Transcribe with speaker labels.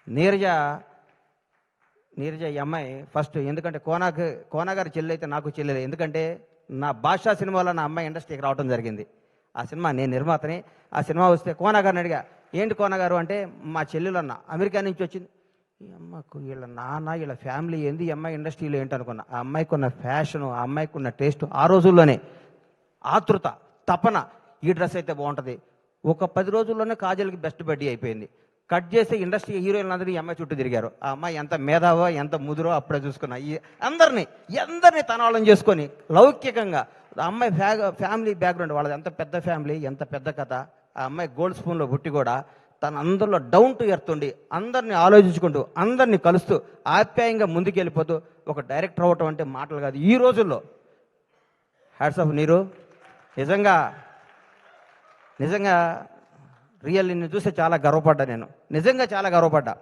Speaker 1: నీరజ నీరజ ఈ అమ్మాయి ఫస్ట్ ఎందుకంటే కోనాగారి చెల్లి అయితే నాకు చెల్లెలే. ఎందుకంటే నా భాషా సినిమాలో నా అమ్మాయి ఇండస్ట్రీకి రావడం జరిగింది. ఆ సినిమా నేను నిర్మాతని. ఆ సినిమా వస్తే కోనాగారిని అడిగా, ఏంటి కోనగారు అంటే, మా చెల్లెలు అన్న అమెరికా నుంచి వచ్చింది. ఈ అమ్మకు వీళ్ళ నాన్న వీళ్ళ ఫ్యామిలీ ఏంది, ఈ అమ్మాయి ఇండస్ట్రీలో ఏంటి అనుకున్నా. ఆ అమ్మాయికి ఉన్న ఫ్యాషను, ఆ అమ్మాయికి ఉన్న టేస్ట్, ఆ రోజుల్లోనే ఆతృత, తపన, ఈ డ్రెస్ అయితే బాగుంటుంది. ఒక 10 రోజుల్లోనే కాజల్కి బెస్ట్ బడ్డీ అయిపోయింది. కట్ చేసి ఇండస్ట్రీ హీరోయిన్లు అందరూ ఈ అమ్మాయి చుట్టూ తిరిగారు. ఆ అమ్మాయి ఎంత మేధావో ఎంత ముదురో అప్పుడే చూసుకున్నా. ఈ అందరినీ తనవాళ్ళని చేసుకొని లౌకికంగా ఆ అమ్మాయి ఫ్యామిలీ బ్యాక్గ్రౌండ్ వాళ్ళది ఎంత పెద్ద ఫ్యామిలీ, ఎంత పెద్ద కథ. ఆ అమ్మాయి గోల్డ్ స్పూన్లో పుట్టి కూడా తన అందరిలో డౌన్ టు ఎర్త్ ఉండి అందరినీ ఆలోచించుకుంటూ అందరినీ కలుస్తూ ఆప్యాయంగా ముందుకెళ్ళిపోతూ ఒక డైరెక్టర్ అవ్వటం అంటే మాటలు కాదు ఈ రోజుల్లో. హ్యాట్స్ ఆఫ్ నీరు. నిజంగా నిజంగా రియల్ నిన్ను చూస్తే చాలా గర్వపడ్డా. నేను నిజంగా చాలా గర్వపడ్డా.